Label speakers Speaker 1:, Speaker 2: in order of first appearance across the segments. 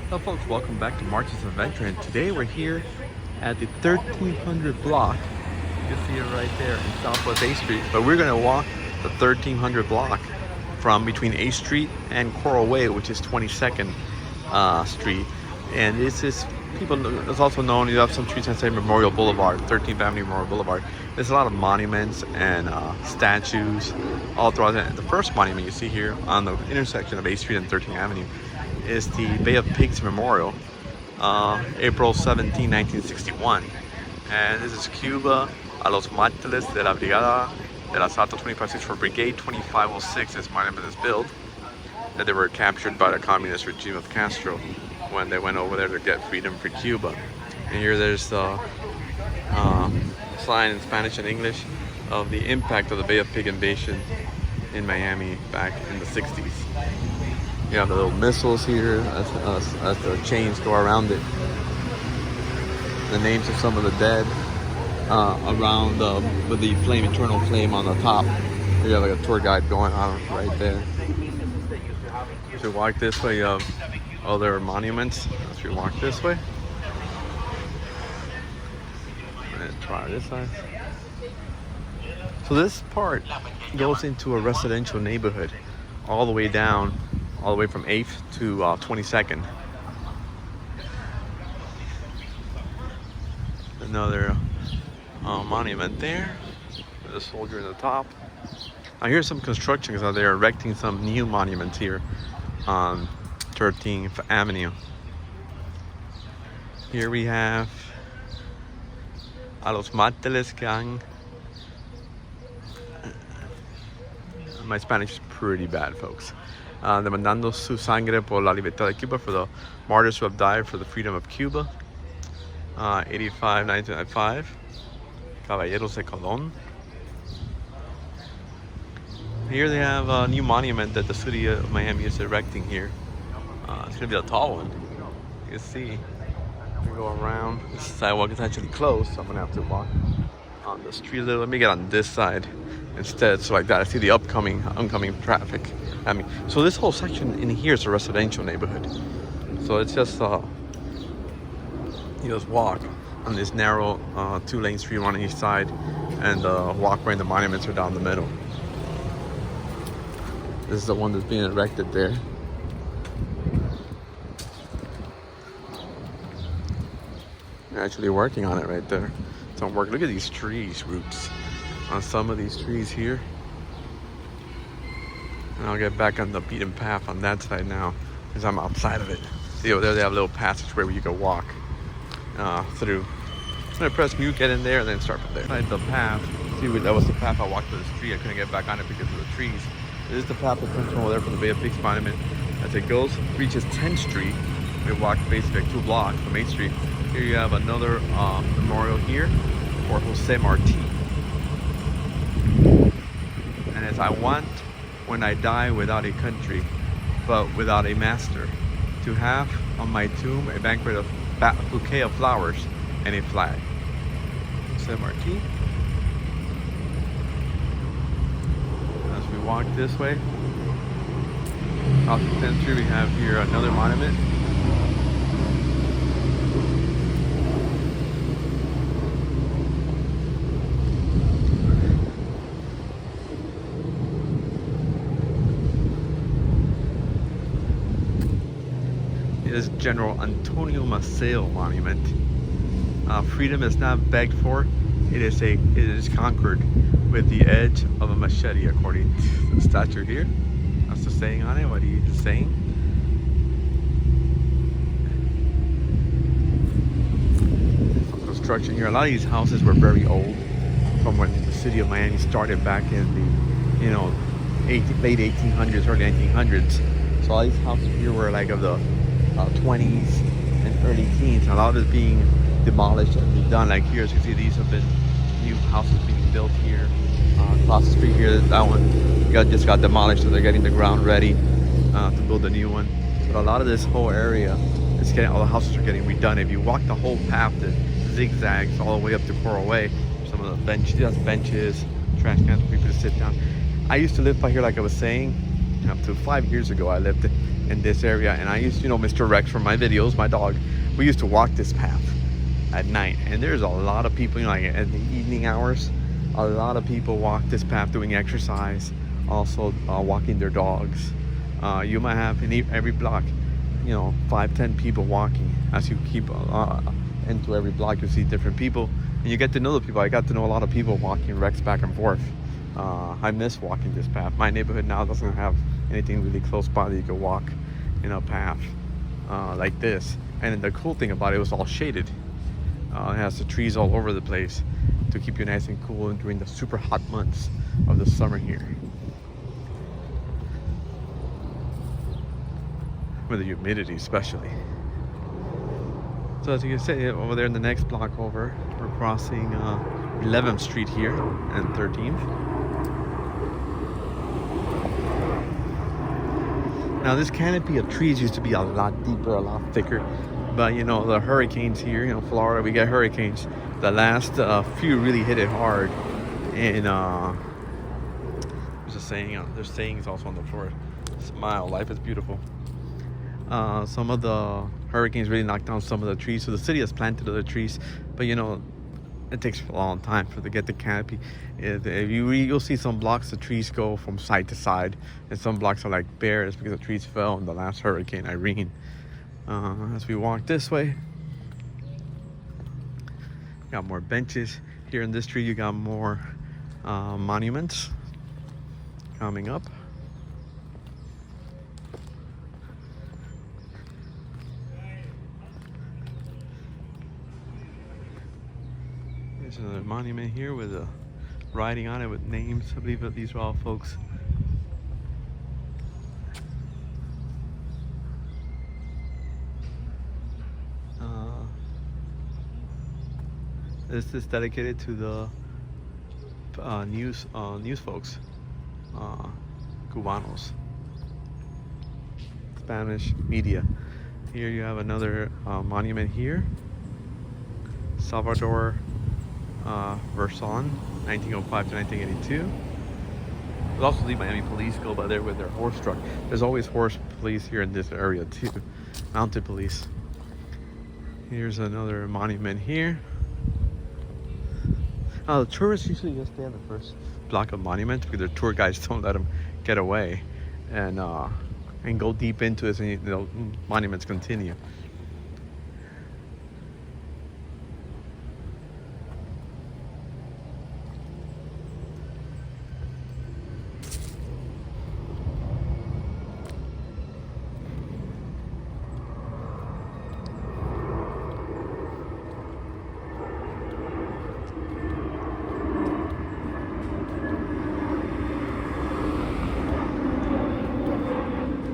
Speaker 1: Hello folks, welcome back to March's Adventure, and today we're here at the 1300 block. You can see it right there in Southwest 8th Street, but we're going to walk the 1300 block from between 8th Street and Coral Way, which is 22nd Street. And this is, it's also known, you have some streets that say Memorial Boulevard, 13th Avenue Memorial Boulevard. There's a lot of monuments and statues all throughout it. The first monument you see here on the intersection of 8th Street and 13th Avenue is the Bay of Pigs Memorial, April 17, 1961. And this is Cuba, a los mártires de la Brigada del Asalto 2564 Brigade 2506. This monument is built, that they were captured by the communist regime of Castro when they went over there to get freedom for Cuba. And here there's the sign in Spanish and English of the impact of the Bay of Pig invasion in Miami back in the 60s. You have the little missiles here as the chains go around it. The names of some of the dead around with the flame, eternal flame on the top. You have like a tour guide going on right there. If you walk this way, you have other monuments. As you walk this way, and try this side. So this part goes into a residential neighborhood all the way down, all the way from 8th to 22nd. Another monument there with a soldier in the top. Now here's some construction because they're erecting some new monuments here on 13th Avenue. Here we have a los mártires que han... My Spanish is pretty bad, folks. Demandando su sangre por la libertad de Cuba, for the martyrs who have died for the freedom of Cuba. 1995. Caballeros de Colón. Here they have a new monument that the city of Miami is erecting here. It's gonna be a tall one. You can see. We go around. This sidewalk is actually closed, so I'm gonna have to walk on the street a little. Let me get on this side instead, so like that I see the oncoming traffic. I mean, so this whole section in here is a residential neighborhood. So it's just you just walk on this narrow 2-lane street on each side, and the walkway and the monuments are down the middle. This is the one that's being erected there. They're actually working on it right there. Don't work. Look at these trees, roots on some of these trees here. And I'll get back on the beaten path on that side now, because I'm outside of it. See over there they have a little passage where you can walk through. I'm gonna press mute, get in there, and then start from there. Inside the path, see, that was the path I walked to this tree. I couldn't get back on it because of the trees. This is the path that comes from over there from the Bay of Pigs Monument. As it goes, reaches 10th Street. We walk basically 2 blocks from 8th Street. Here you have another memorial here for Jose Marti. And as I want, when I die without a country, but without a master, to have on my tomb a bouquet of flowers and a flag. Jose Marti. As we walk this way, off the 10th Street, we have here another monument. Is General Antonio Maceo monument. Freedom is not begged for; it is conquered with the edge of a machete, according to the statue here. That's the saying on it. What he is saying. Some construction here. A lot of these houses were very old, from when the city of Miami started back in the late 1800s, early 1900s. So all these houses here were like of the 20s and early teens. A lot of it being demolished and redone. Like here, as you can see, these have been new houses being built here. Across the street here, that one just got demolished, so they're getting the ground ready to build a new one. But a lot of this whole area is all the houses are getting redone. If you walk the whole path that zigzags all the way up to Coral Way, some of the benches, trash cans for people to sit down. I used to live by here, like I was saying, Up to 5 years ago, I lived in this area, and I used, Mr. Rex from my videos, my dog. We used to walk this path at night, and there's a lot of people, like in the evening hours, a lot of people walk this path doing exercise, also walking their dogs. You might have in every block, 5-10 people walking. As you keep into every block, you see different people, and you get to know the people. I got to know a lot of people walking Rex back and forth. I miss walking this path. My neighborhood now doesn't have anything really close by that you can walk in a path like this. And the cool thing about it was all shaded. It has the trees all over the place to keep you nice and cool during the super hot months of the summer here. With the humidity especially. So as you can see, over there in the next block over, we're crossing 11th Street here and 13th. Now this canopy of trees used to be a lot deeper, a lot thicker, but the hurricanes here, Florida, we get hurricanes. The last few really hit it hard, and there's a saying, there's sayings also on the floor. Smile, life is beautiful. Some of the hurricanes really knocked down some of the trees, so the city has planted other trees, but it takes a long time to get the canopy. You'll see some blocks the trees go from side to side, and some blocks are like bare. It's because the trees fell in the last hurricane, Irene. As we walk this way, got more benches here in this street. You got more monuments coming up. There's another monument here with a writing on it with names. I believe that these are all folks. This is dedicated to the news folks, Cubanos, Spanish media. Here you have another monument here, Salvador Verson, 1905 to 1982. There's also the Miami police go by there with their horse truck. There's always horse police here in this area too, mounted police. Here's another monument here. The tourists usually just stay on the first block of monuments because their tour guides don't let them get away and go deep into it, and monuments continue.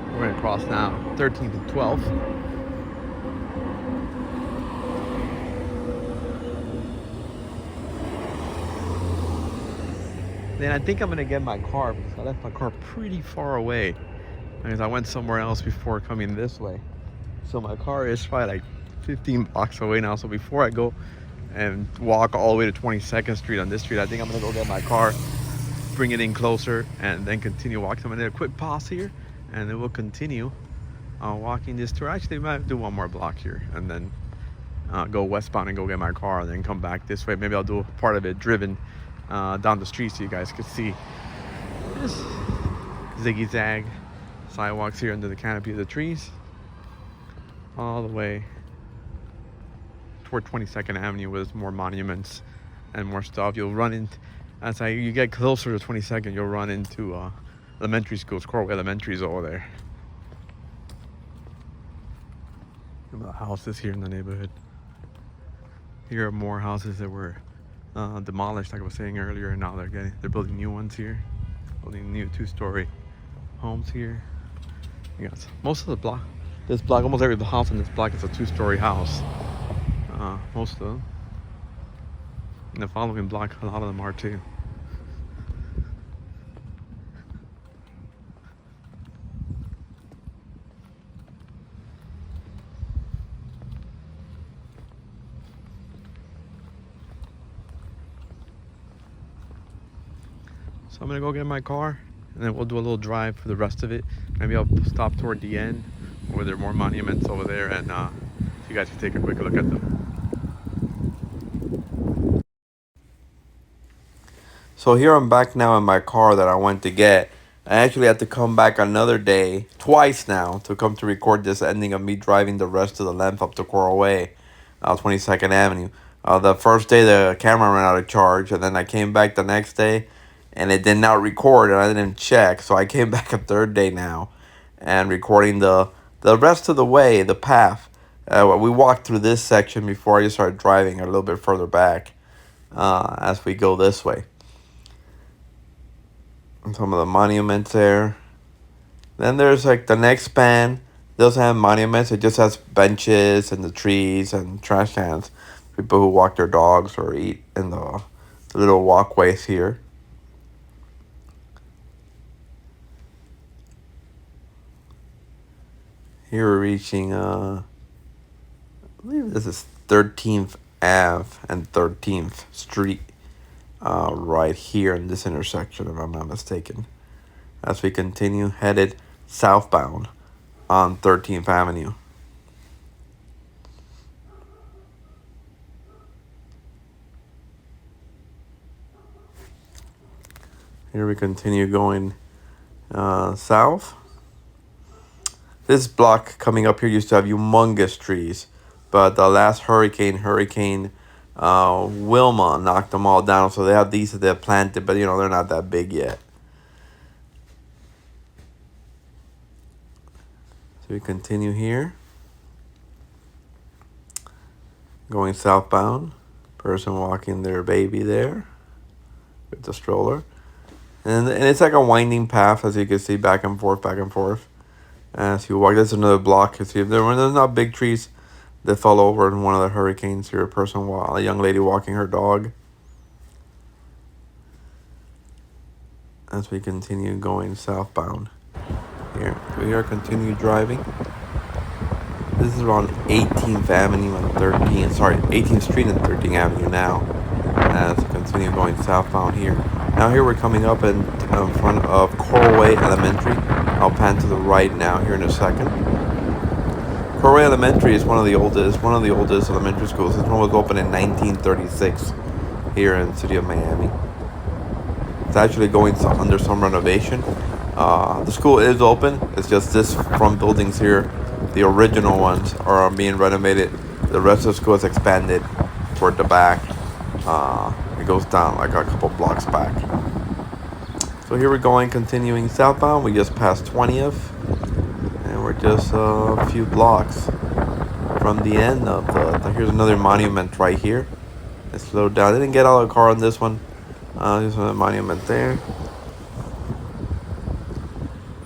Speaker 1: We're gonna cross now 13th and 12th. Then I think I'm gonna get my car because I left my car pretty far away because I went somewhere else before coming this way. So my car is probably like 15 blocks away now. So before I go and walk all the way to 22nd Street on this street, I think I'm gonna go get my car, bring it in closer, and then continue walking. I'm gonna do a quick pause here, and then we'll continue walking this tour. Actually, we might do one more block here and then go westbound and go get my car and then come back this way. Maybe I'll do part of it driven down the street so you guys could see this ziggy-zag sidewalks here under the canopy of the trees all the way toward 22nd Avenue with more monuments and more stuff. You'll run in as you get closer to 22nd, you'll run into elementary schools. Coral Elementary is over there. The houses here in the neighborhood. Here are more houses that were demolished, like I was saying earlier, and now they're building new ones here, building new 2-story homes here. You got most of the block. This block, almost every house in this block is a 2-story house. Most of them. In the following block, a lot of them are too. So I'm gonna go get my car and then we'll do a little drive for the rest of it. Maybe I'll stop toward the end where there are more monuments over there, and you guys can take a quick look at them. So here I'm back now in my car that I went to get. I actually had to come back another day, twice now, to come to record this ending of me driving the rest of the length up to Coral Way, 22nd Avenue. The first day the camera ran out of charge, and then I came back the next day, and it did not record, and I didn't check. So I came back a third day now, and recording the rest of the way, the path. We walked through this section before I just started driving a little bit further back as we go this way. Some of the monuments there. Then there's like the next span. It doesn't have monuments. It just has benches and the trees and trash cans. People who walk their dogs or eat in the little walkways here. Here we're reaching, I believe this is 13th Ave and 13th Street. Right here in this intersection, if I'm not mistaken, as we continue headed southbound on 13th Avenue. Here we continue going south. This block coming up here used to have humongous trees, but the last Hurricane Wilma knocked them all down, so they have these that they're planted, but they're not that big yet. So we continue here, going southbound. Person walking their baby there with the stroller, and it's like a winding path, as you can see, back and forth. As you walk, there's another block. You see, there's not big trees that fell over in one of the hurricanes. Here, a young lady walking her dog. As we continue going southbound. Here, we are continue driving. This is around 18th Avenue and 18th Street and 13th Avenue now. As we continue going southbound here. Now here we're coming up in front of Coral Way Elementary. I'll pan to the right now here in a second. Coral Way Elementary is one of the oldest elementary schools. This one was opened in 1936 here in the city of Miami. It's actually going under some renovation. The school is open. It's just this front buildings here, the original ones, are being renovated. The rest of the school is expanded toward the back. It goes down like a couple blocks back. So here we're going, continuing southbound. We just passed 20th, and we're just a few blocks from the end of here's another monument right here. Let's slow down. I didn't get out of the car on this one. There's another monument there.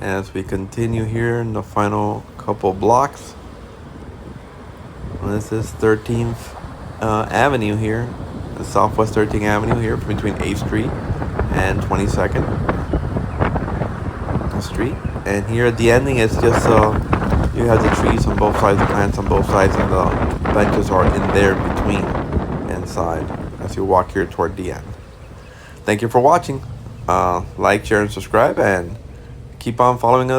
Speaker 1: As we continue here in the final couple blocks, this is 13th Avenue here, Southwest 13th Avenue here, between 8th Street and 22nd Street. And here at the ending, it's just you have the trees on both sides, the plants on both sides, and the benches are in there between inside as you walk here toward the end. Thank you for watching. Like, share, and subscribe, and keep on following us.